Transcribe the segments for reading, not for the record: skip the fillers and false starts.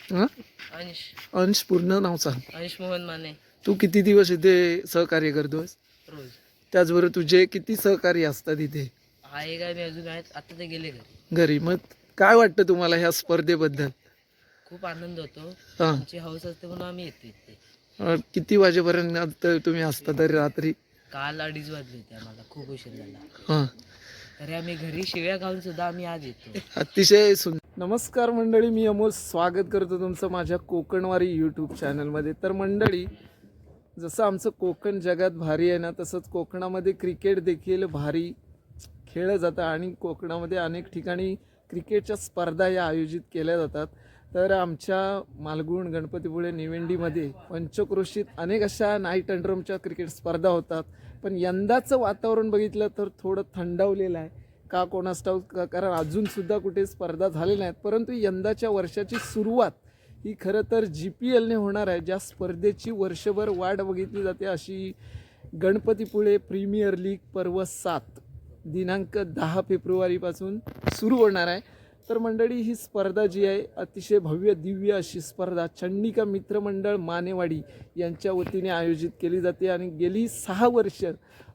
हां, अंश अंश पूर्ण नाव सांग. अंश मोहन माने. तू किती दिवस इथे सहकार्य करतोस? रोज त्याचबरोबर तुझे किती सहकारी असतात इथे आहे काय मी अजून आहेत, आता ते गेले घरी. घरी? मग काय वाटतं तुम्हाला ह्या स्पर्धेबद्दल? खूप आनंद होतो. हां, आमची हौस असते म्हणून आम्ही येतो इथे. किती वाजेपर्यंत तुम्ही असता तरी रात्री? काल 2:30 वाजले होते आम्हाला, खूप उशीर झाला. हां, तरी आम्ही घरी शिव्या खाऊन सुद्धा आम्ही आज येतो. अतिशय सुंदर. नमस्कार मंडळी, मी अमोल स्वागत करतो तुमचं माझ्या कोकणवारी यूट्यूब चॅनलमध्ये. तर मंडळी, जसं आमचं कोकण जगात भारी आहे ना, तसंच कोकणामध्ये क्रिकेट देखील भारी खेळलं जातं आणि कोकणामध्ये अनेक ठिकाणी क्रिकेटच्या स्पर्धा या आयोजित केल्या जातात. तर आमच्या मालगुण, गणपतीपुळे, निवेंडीमध्ये पंचक्रोशीत अनेक अशा नाईट अंडरमच्या क्रिकेट स्पर्धा होतात. पण यंदाचं वातावरण बघितलं तर थोडं थंडावलेलं आहे. का कोणास ठाऊक, कारण अजूनसुद्धा कुठे स्पर्धा झालेल्या नाहीत. परंतु यंदाच्या वर्षाची सुरुवात ही खरं तर GPLने होणार आहे, ज्या स्पर्धेची वर्षभर वाट बघितली जाते. अशी गणपतीपुळे प्रीमियर लीग पर्व 7 दिनांक 10 फेब्रुवारीपासून सुरू होणार आहे. तर मंडळी, ही स्पर्धा जी आहे अतिशय भव्य दिव्य अशी स्पर्धा चंडिका मित्रमंडळ मानेवाडी यांच्या वतीने आयोजित केली जाते आणि गेली 6 वर्ष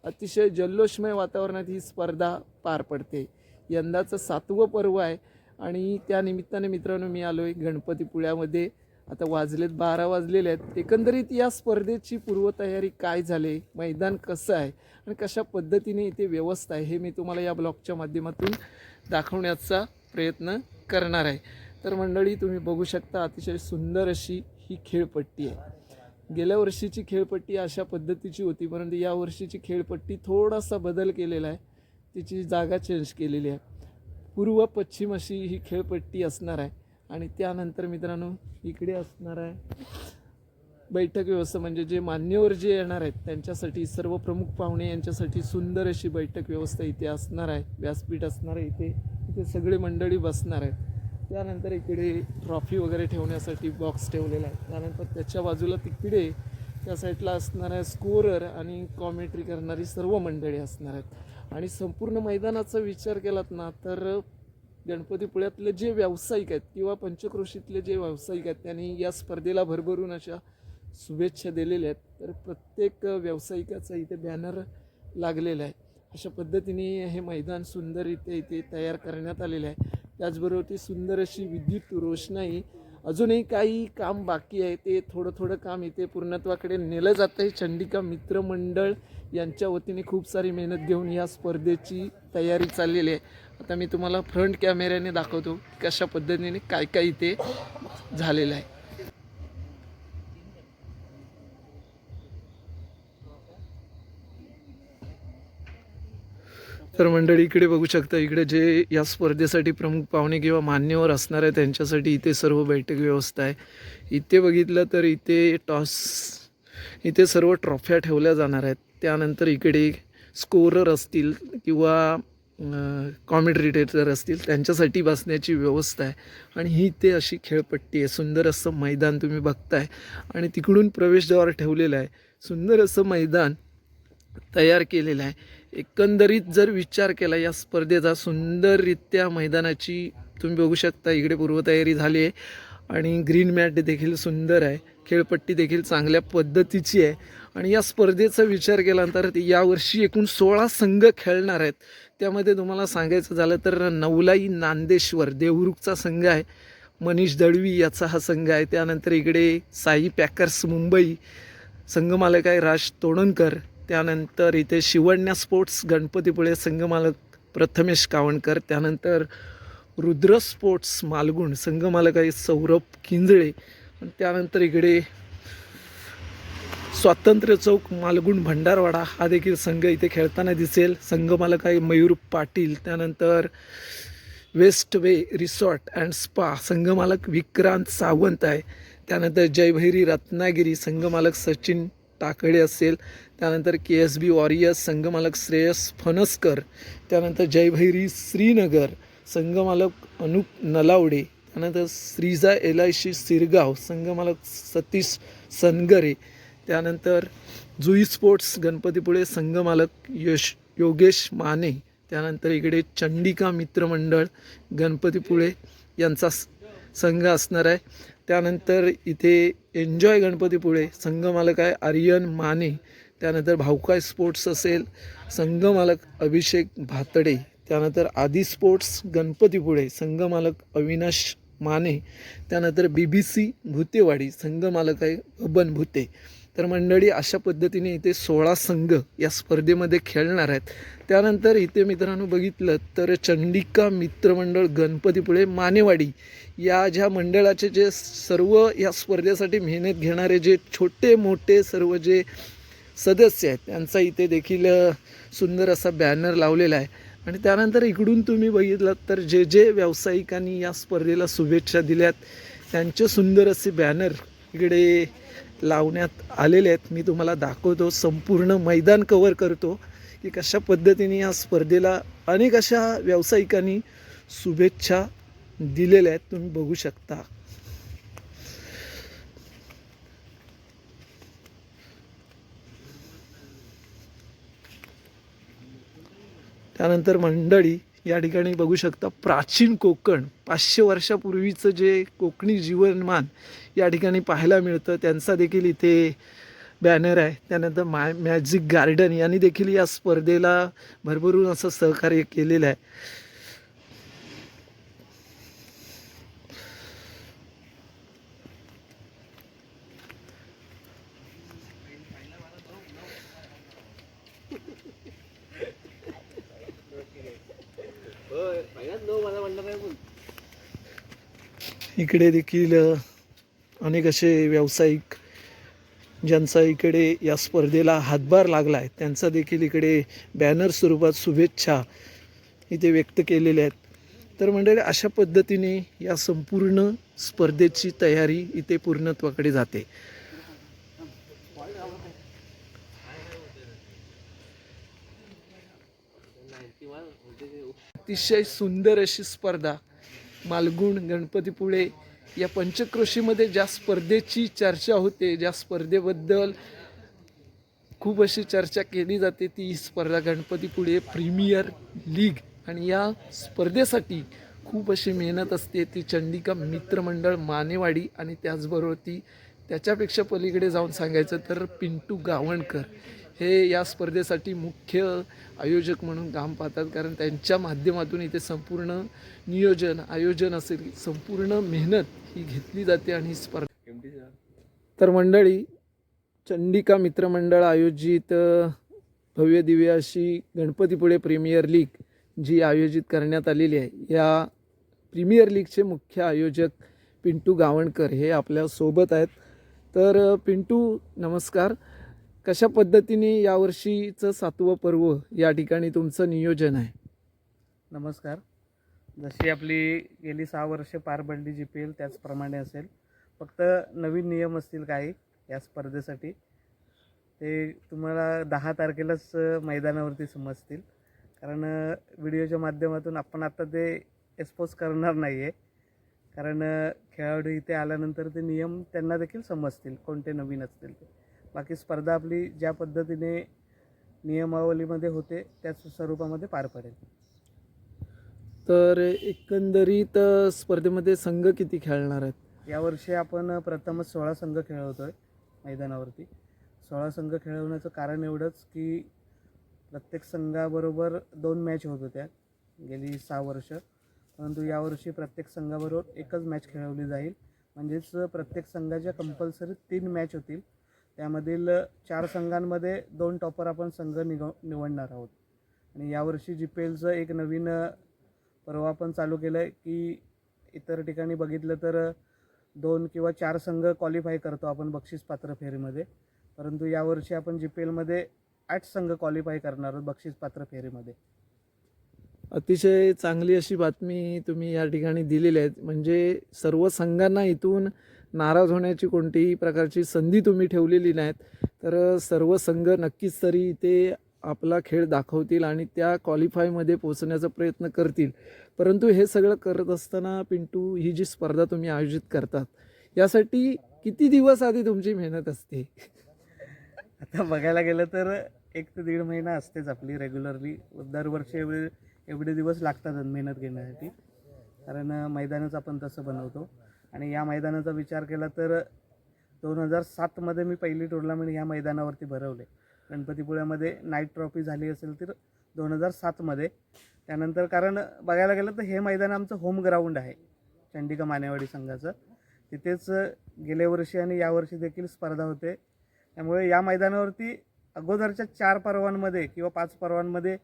अतिशय जल्लोषमय वातावरणात ही स्पर्धा पार पडते. यंदाचं 7वं पर्व आहे आणि त्या निमित्ताने मित्रांनो मी आलो आहे गणपतीपुळ्यामध्ये. आता वाजलेत 12 वाजलेले आहेत. एकंदरीत या स्पर्धेची पूर्वतयारी काय झाली, मैदान कसं आहे आणि कशा पद्धतीने इथे व्यवस्था आहे, हे मी तुम्हाला या ब्लॉगच्या माध्यमातून दाखवण्याचा प्रयत्न करणार आहे. तर मंडळी, तुम्ही बघू शकता अतिशय सुंदर अशी ही खेळपट्टी आहे. गेल्या वर्षीची खेळपट्टी अशा पद्धतीची होती, परंतु या वर्षीची खेळपट्टी थोडासा बदल केलेला आहे. तिची जागा चेंज केलेली आहे. पूर्व पश्चिम अशी ही खेळपट्टी असणार आहे. आणि त्यानंतर मित्रांनो इकडे असणार आहे बैठक व्यवस्था, म्हणजे जे मान्यवर जे येणार आहेत त्यांच्यासाठी, सर्व प्रमुख पाहुणे यांच्यासाठी सुंदर अशी बैठक व्यवस्था इथे असणार आहे. व्यासपीठ असणार आहे इथे सगळे मंडळी बसणार आहेत. त्यानंतर इकडे ट्रॉफी वगैरे ठेवण्यासाठी बॉक्स ठेवलेला आहे. त्यानंतर त्याच्या बाजूला तिकडे त्या साईडला असणार आहे स्कोरर आणि कॉमेंट्री करणारी सर्व मंडळी असणार आहेत. आणि संपूर्ण मैदानाचा विचार केलात ना तर गणपतीपुळ्यातले जे व्यावसायिक आहेत किंवा पंचक्रोशीतले जे व्यावसायिक आहेत त्यांनी या स्पर्धेला भरभरून अशा शुभेच्छा दिलेल्या आहेत. तर प्रत्येक व्यावसायिकाचा इथे बॅनर लागलेला आहे. अशा पद्धतीने हे मैदान सुंदररीत्या इथे तयार करण्यात आलेलं आहे. त्याचबरोबर ती सुंदर अशी विद्युत रोषणाई, अजूनही काही काम बाकी आहे, ते थोडं काम इथे पूर्णत्वाकडे नेलं जातं आहे. चंडिका मित्रमंडळ यांच्या वतीने खूप सारी मेहनत घेऊन या स्पर्धेची तयारी चाललेली आहे. आता मी तुम्हाला फ्रंट कॅमेऱ्याने दाखवतो कशा पद्धतीने काय इथे झालेलं आहे. तर मंडळी इकडे बघू शकता, इकडे जे या स्पर्धेसाठी प्रमुख पाहुणे किंवा मान्यवर असणार आहे त्यांच्यासाठी इथे सर्व बैठक व्यवस्था आहे. इथे बघितलं तर इथे सर्व ट्रॉफ्या ठेवल्या जाणार आहेत. त्यानंतर इकडे स्कोरर असतील किंवा कॉमेंटेटर असतील त्यांच्यासाठी बसण्याची व्यवस्था आहे. आणि ही इथे अशी खेळपट्टी आहे. सुंदर असं मैदान तुम्ही बघताय आणि तिकडून प्रवेशद्वार ठेवलेलं आहे. सुंदर असं मैदान तयार केलेलं आहे. एकंदरीत जर विचार केला या स्पर्धेचा, सुंदररित्या मैदानाची तुम्ही बघू शकता इकडे पूर्वतयारी झाली आहे. आणि ग्रीन मॅट देखील सुंदर आहे. खेळपट्टी देखील चांगल्या पद्धतीची आहे. आणि या स्पर्धेचा विचार केल्यानंतर यावर्षी एकूण 16 संघ खेळणार आहेत. त्यामध्ये तुम्हाला सांगायचं झालं तर नवलाई नांदेश्वर देवरुखचा संघ आहे, मनीष दळवी याचा हा संघ आहे. त्यानंतर इकडे साई पॅकर्स मुंबई संघमालक आहे राज तोडणकर. त्यानंतर इथे शिवण्या स्पोर्ट्स गणपतीपुळे संघमालक प्रथमेश कावणकर. त्यानंतर रुद्र स्पोर्ट्स मालगुण संघमालक आहे सौरभ किंजळे. आणि त्यानंतर इकडे स्वातंत्र्य चौक मालगुण भंडारवाडा हा देखील संघ इथे खेळताना दिसेल. संघमालक आहे मयूर पाटील. त्यानंतर West Way resort and spa संघमालक विक्रांत सावंत आहे. त्यानंतर जयभैरी रत्नागिरी संघमालक सचिन टाकडे असेल. त्यानंतर KSB वॉरियर्स संघमालक श्रेयस फणसकर. त्यानंतर जयभैरी श्रीनगर संघमालक अनुप नलावडे. त्यानंतर श्रीजा LIC सिरगाव संघमालक सतीश सनगरे. त्यानंतर जुई स्पोर्ट्स गणपतीपुळे संघमालक योगेश माने. त्यानंतर इकडे चंडिका मित्रमंडळ गणपतीपुळे यांचा संघ असणार आहे. त्यानंतर इथे एन्जॉय गणपतीपुळे संघमालक आहे आर्यन माने, त्यानंतर भाऊकाय स्पोर्ट्स असेल संघमालक अभिषेक भातडे, त्यानंतर आदी स्पोर्ट्स गणपतीपुळे संघमालक अविनाश माने, त्यानंतर BBC भुतेवाडी संघमालक आहे बबन भुते. तर मंडळी अशा पद्धतीने इथे 16 संघ या स्पर्धेमध्ये खेळणार आहेत. त्यानंतर इथे मित्रांनो बघितलं तर चंडिका मित्रमंडळ गणपतीपुळे मानेवाडी या ज्या मंडळाचे जे सर्व या स्पर्धेसाठी मेहनत घेणारे जे छोटे मोठे सर्व जे सदस्य आहेत त्यांचा इथे देखील सुंदर असा बॅनर लावलेला आहे. आणि त्यानंतर इकडून तुम्ही बघितलं तर जे जे व्यावसायिकांनी या स्पर्धेला शुभेच्छा दिल्यात त्यांचे सुंदर असे बॅनर इकडे लावण्यात आलेले आहेत. मी तुम्हाला दाखवतो, संपूर्ण मैदान कवर करतो की कशा पद्धतीने या स्पर्धेला अनेक अशा व्यावसायिकांनी शुभेच्छा दिलेल्या आहेत, तुम्ही बघू शकता. त्यानंतर मंडळी या ठिकाणी बघू शकता प्राचीन कोकण 500 वर्षापूर्वीचं जे कोकणी जीवनमान या ठिकाणी पाहायला मिळतं, त्यांचा देखील इथे बॅनर आहे. त्यानंतर मॅजिक गार्डन यांनी देखील या स्पर्धेला भरभरून असं सहकार्य केलेलं आहे. इकडे देखील अनेक असे व्यावसायिक ज्यांचा इकडे या स्पर्धेला हातभार लागला आहे त्यांचा देखील इकडे बॅनर स्वरूपात शुभेच्छा इथे व्यक्त केलेल्या आहेत. तर मंडळी अशा पद्धतीने या संपूर्ण स्पर्धेची तयारी इथे पूर्णत्वाकडे जाते. अतिशय सुंदर अशी स्पर्धा मालगुण गणपतीपुळे या पंचक्रोशीमध्ये ज्या स्पर्धेची चर्चा होते, ज्या स्पर्धेबद्दल खूप अशी चर्चा केली जाते, ती स्पर्धा गणपतीपुळे प्रीमियर लीग. आणि या स्पर्धेसाठी खूप अशी मेहनत असते ती चंडिका मित्रमंडळ मानेवाडी आणि त्याचबरोबर ती त्याच्यापेक्षा पलीकडे जाऊन सांगायचं तर पिंटू गावणकर हे या स्पर्धेसाठी मुख्य आयोजक म्हणून काम पाहतात. कारण त्यांच्या माध्यमातून इथे संपूर्ण नियोजन आयोजन असेल संपूर्ण मेहनत ही घेतली जाते आणि ही स्पर्धा. तर मंडळी चंडिका मित्रमंडळ आयोजित भव्य दिव्य अशी गणपतीपुळे प्रीमियर लीग जी आयोजित करण्यात आलेली आहे, या प्रीमियर लीगचे मुख्य आयोजक पिंटू गावणकर हे आपल्या सोबत आहेत. तर पिंटू नमस्कार, कशा पद्धतीने यावर्षीचं 7वं पर्व या ठिकाणी तुमचं नियोजन आहे? नमस्कार. जशी आपली गेली 6 वर्षे पार पडली GPL त्याचप्रमाणे असेल, फक्त नवीन नियम असतील काही या स्पर्धेसाठी, ते तुम्हाला 10 तारखेलाच मैदानावरती समजतील. कारण व्हिडिओच्या माध्यमातून आपण आता ते एक्सपोज करणार नाही आहे, कारण खेळाडू इथे आल्यानंतर ते नियम त्यांना देखील समजतील कोणते नवीन असतील ते. बाकी स्पर्धा आपली ज्या पद्धतीने नियमावलीमध्ये होते त्याच स्वरूपामध्ये पार पडेल. तर एकंदरीत स्पर्धेमध्ये संघ किती खेळणार आहेत? यावर्षी आपण प्रथमच 16 संघ खेळवतो आहे मैदानावरती. 16 संघ खेळवण्याचं कारण एवढंच की प्रत्येक संघाबरोबर 2 मॅच होत होत्या गेली 6 वर्ष, परंतु यावर्षी प्रत्येक संघाबरोबर एकच मॅच खेळवली जाईल. म्हणजेच प्रत्येक संघाच्या कंपल्सरी 3 मॅच होतील. त्यामधील 4 संघांमध्ये 2 टॉपर आपण संघ निवडणार आहोत. आणि यावर्षी GPLचं एक नवीन पर्व आपण चालू केलं आहे की इतर ठिकाणी बघितलं तर 2 किंवा 4 संघ क्वालिफाय करतो आपण बक्षीसपात्र फेरीमध्ये, परंतु यावर्षी आपण GPLमध्ये 8 संघ क्वालिफाय करणार आहोत बक्षीसपात्र फेरीमध्ये. अतिशय चांगली अशी बातमी तुम्ही या ठिकाणी दिलेली आहे. म्हणजे सर्व संघांना इथून नाराज होण्याची कोणतीही प्रकारची संधी तुम्ही ठेवलेली नाहीत. तर सर्व संघ नक्कीच तरी इथे आपला खेळ दाखवतील आणि त्या क्वालिफायमध्ये पोहोचण्याचा प्रयत्न करतील. परंतु हे सगळं करत असताना पिंटू, ही जी स्पर्धा तुम्ही आयोजित करतात यासाठी किती दिवस आधी तुमची मेहनत असते? आता बघायला गेलं तर 1 ते 1.5 महिना असतेच आपली रेग्युलरली. दरवर्षी एवढे दिवस लागतात मेहनत घेण्यासाठी, कारण मैदानच आपण तसं बनवतो. आणि या मैदानाचा विचार केला तर 2007मध्ये मी पहिली टुर्नामेंट ह्या मैदानावरती भरवले. गणपतीपुळ्यामध्ये नाईट ट्रॉफी झाली असेल तर 2007मध्ये. त्यानंतर कारण बघायला गेलं तर हे मैदान आमचं होम ग्राउंड आहे चंडिका मानेवाडी संघाचं. तिथेच गेल्या वर्षी आणि यावर्षी देखील स्पर्धा होते. त्यामुळे या मैदानावरती अगोदरच्या 4 पर्वांमध्ये किंवा 5 पर्वांमध्ये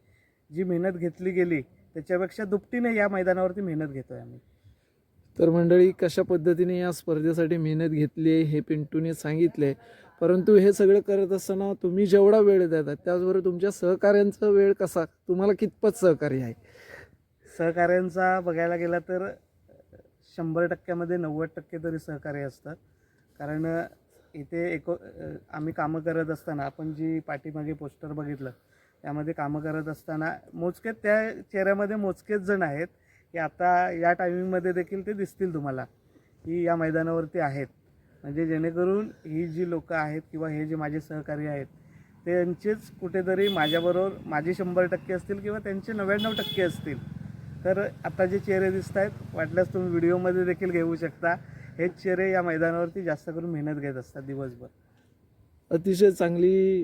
जी मेहनत घेतली गेली त्याच्यापेक्षा दुपटीने या मैदानावरती मेहनत घेतो आहे आम्ही. तर मंडळी, कशा पद्धतीने या स्पर्धेसाठी मेहनत घेतली आहे हे पिंटूने सांगितले. परंतु हे सगळं करत असताना तुम्ही जेवढा वेळ देता त्याचबरोबर तुमच्या सहकाऱ्यांचा वेळ कसा, तुम्हाला कितपत सहकार्य आहे? सहकाऱ्यांचा बघायला गेला तर 100%मध्ये 90% तरी सहकार्य असतं. कारण इथे आम्ही कामं करत असताना आपण जी पाठीमागे पोस्टर बघितलं त्यामध्ये कामं करत असताना मोजकेच त्या चेहऱ्यामध्ये मोजकेच जण आहेत की आता या टायमिंगमध्ये देखील ते दिसतील तुम्हाला की या मैदानावरती आहेत. म्हणजे जेणेकरून ही जी लोकं आहेत किंवा हे जे माझे सहकारी आहेत त्यांचेच कुठेतरी माझ्याबरोबर माझे 100% असतील किंवा त्यांचे 99% असतील. तर आता जे चेहरे दिसत आहेत, वाटल्यास तुम्ही व्हिडिओमध्ये देखील घेऊ शकता, हेच चेहरे या मैदानावरती जास्त करून मेहनत घेत असतात दिवसभर. अतिशय चांगली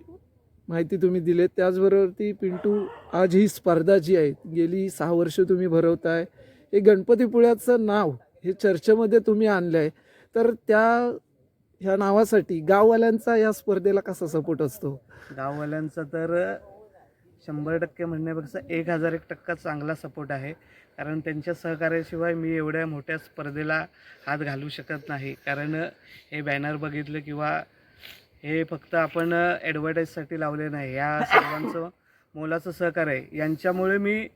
माहिती तुम्ही दिली. त्याचबरोबर ती पिंटू, आज ही स्पर्धा जी आहे गेली 6 वर्ष तुम्ही भरवताय, हे गणपतीपुळ्याचं नाव हे चर्चेमध्ये तुम्ही आणलं आहे. तर ह्या नावासाठी गाववाल्यांचा या स्पर्धेला कसा सपोर्ट असतो? गाववाल्यांचा तर 100% म्हणण्यापेक्षा 1001% चांगला सपोर्ट आहे. कारण त्यांच्या सहकार्याशिवाय मी एवढ्या मोठ्या स्पर्धेला हात घालू शकत नाही. कारण हे बॅनर बघितलं किंवा हे फक्त आपण ॲडव्हर्टाईजसाठी लावले नाही, या सर्वांचं मोलाचं सहकार्य आहे. यांच्यामुळे मी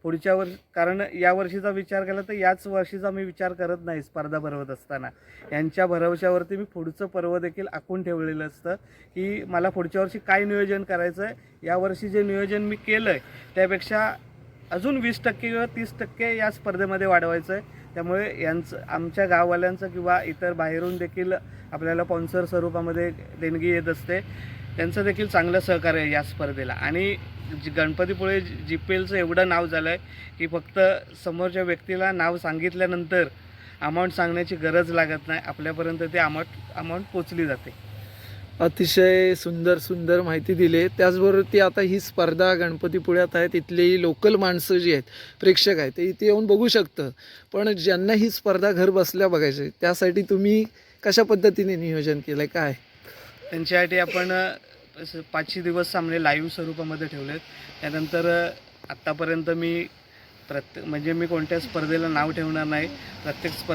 पुढच्या कारण या वर्षीचा विचार केला तर याच वर्षीचा मी विचार करत नाही स्पर्धा भरवत असताना. यांच्या भरवशावरती मी पुढचं पर्व देखील आखून ठेवलेलं असतं की मला पुढच्या वर्षी काय नियोजन करायचं आहे. यावर्षी जे नियोजन मी केलं आहे त्यापेक्षा अजून 20% किंवा 30% या स्पर्धेमध्ये वाढवायचं आहे. त्यामुळे आमच्या गाववाल्यांचं किंवा इतर बाहेरून देखील आपल्याला स्पॉन्सर स्वरूपामध्ये देणगी येत असते, त्यांचं देखील चांगलं सहकार्य आहे या स्पर्धेला. आणि गणपतीपुळे GPLचं एवढं नाव झालं आहे की फक्त समोरच्या व्यक्तीला नाव सांगितल्यानंतर अमाऊंट सांगण्याची गरज लागत नाही, आपल्यापर्यंत ते अमाऊंट पोचली जाते. अतिशय सुंदर माहिती दिली. त्याचबरोबर ती आता ही स्पर्धा गणपतीपुळ्यात आहे, तिथली लोकल माणसं जी आहेत, प्रेक्षक आहेत, ते इथे येऊन बघू शकतं. पण ज्यांना ही स्पर्धा घर बसल्या बघायची त्यासाठी तुम्ही कशा पद्धतीने नियोजन केलं आहे, काय? त्यांच्यासाठी आपण 5 दिवस सामने लाईव्ह स्वरूपामध्ये ठेवलेत. त्यानंतर आत्तापर्यंत मी म्हणजे मी कोणत्या स्पर्धेला नाव ठेवणार नाही. प्रत्येक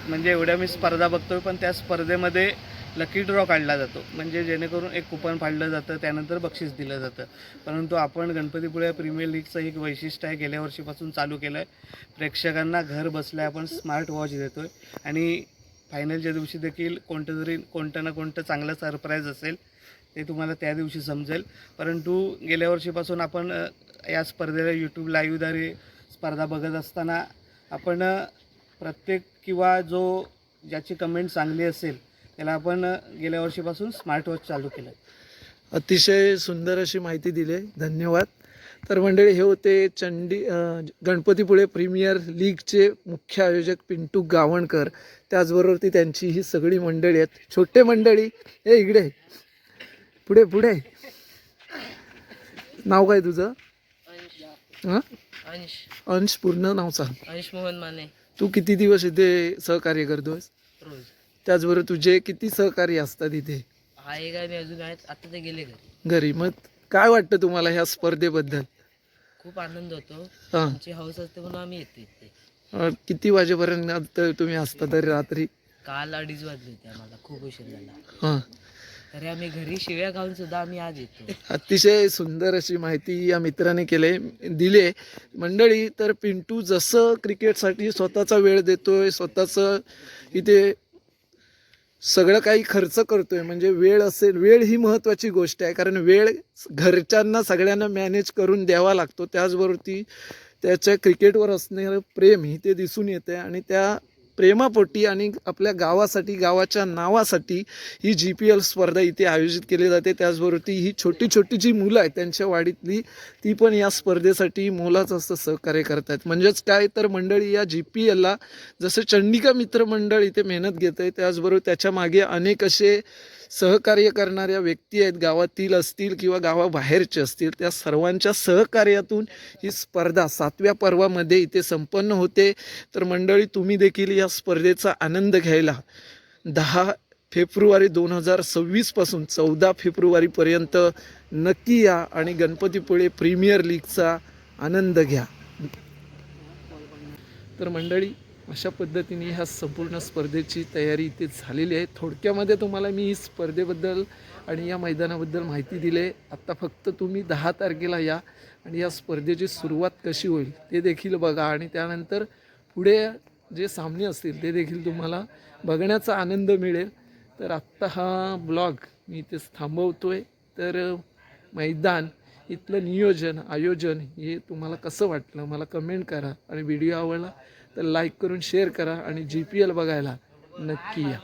म्हणजे एवढ्या मी स्पर्धा बघतोय, पण त्या स्पर्धेमध्ये लकी ड्रॉ काढला जातो. म्हणजे जेणेकरून एक कुपन फाडलं जातं, त्यानंतर बक्षीस दिलं जातं. परंतु आपण गणपतीपुळे प्रीमियर लीगचं एक वैशिष्ट्य आहे, गेल्या वर्षीपासून चालू केलं आहे. प्रेक्षकांना घर बसल्या आपण स्मार्ट वॉच देतो आहे आणि फायनलच्या दिवशी देखील कोणतं ना कोणतं चांगलं सरप्राईज असेल ते तुम्हाला त्या दिवशी समजेल. परंतु गेल्या वर्षीपासून आपण या स्पर्धेला यूट्यूब लाईव्हद्वारे स्पर्धा बघत असताना आपण प्रत्येक किंवा ज्याची कमेंट चांगली असेल त्याला आपण गेल्या वर्षीपासून स्मार्ट वॉच चालू केलं. अतिशय सुंदर अशी माहिती दिली, धन्यवाद. तर मंडळी, हे होते गणपतीपुळे प्रीमियर लीगचे मुख्य आयोजक पिंटू गावणकर. त्याचबरोबर त्यांची ही सगळी मंडळी आहेत. छोटे मंडळी, हे इकडे पुढे नाव काय तुझं? हां, अंश. पूर्ण नाव सांग. अंश मोहन माने. तू किती दिवस इथे सहकार्य करतोस? रोज. त्याचबरोबर तुझे किती सहकारी असतात इथे? आहे काय मी अजून आहेत, आता ते गेले घरी. मग काय वाटतं तुम्हाला ह्या स्पर्धेबद्दल? खूप आनंद होतो. हां, आमची हौस असते म्हणून आम्ही येतो इथे. किती वाजेपर्यंत तुम्ही असता तरी रात्री? काल 2:30 वाजले होते आम्हाला, खूप उशीर झाला. हां, तरी आम्ही घरी शिव्या खाऊन सुद्धा आम्ही आज येतो. अतिशय सुंदर अशी माहिती या मित्राने दिले मंडळी. तर पिंटू जसं क्रिकेटसाठी स्वतःचा वेळ देतोय, स्वतःचं इथे सगळं काही खर्च करतोय, म्हणजे वेळ ही महत्त्वाची गोष्ट आहे. कारण वेळ घरच्यांना सगळ्यांना मॅनेज करून द्यावा लागतो. त्याचबरोबर त्याच्या क्रिकेटवर असणारं प्रेम ही ते दिसून येते आणि त्या प्रेमापोटी आणि आपल्या गावासाठी, गावाच्या नावासाठी ही GPL स्पर्धा इथे आयोजित केली जाते. त्याचबरोबर ती ही छोटी छोटी जी मुलं आहेत त्यांच्या वाडीतली ती पण या स्पर्धेसाठी मोलाचं असं सहकार्य करतात. म्हणजेच काय तर मंडळी, या GPLला जसं चंडिका मित्र मंडळ इथे मेहनत घेत आहे, त्याचबरोबर त्याच्या मागे अनेक असे सहकार्य करणाऱ्या व्यक्ती आहेत, गावातील असतील किंवा गावाबाहेरचे असतील. त्या सर्वांच्या सहकार्यातून ही स्पर्धा 7व्या पर्वामध्ये इथे संपन्न होते. तर मंडळी, तुम्ही देखील या स्पर्धेचा आनंद घ्यायला 10 फेब्रुवारी 2026 पासून 14 फेब्रुवारीपर्यंत नक्की या आणि गणपतीपुळे प्रीमियर लीगचा आनंद घ्या. तर मंडळी, अशा पद्धतीने ह्या संपूर्ण स्पर्धेची तयारी इथे झालेली आहे. थोडक्यामध्ये तुम्हाला मी ही स्पर्धेबद्दल आणि या मैदानाबद्दल माहिती दिली आहे. आत्ता फक्त तुम्ही 10 तारखेला या आणि या स्पर्धेची सुरुवात कशी होईल ते देखील बघा आणि त्यानंतर पुढे जे सामने असतील ते देखील तुम्हाला बघण्याचा आनंद मिळेल. तर आत्ता हा ब्लॉग मी इथेच थांबवतो आहे. तर मैदान, इथलं नियोजन, आयोजन हे तुम्हाला कसं वाटलं मला कमेंट करा आणि व्हिडिओ आवडला तर लाईक करून शेअर करा आणि GPL बघायला नक्की या.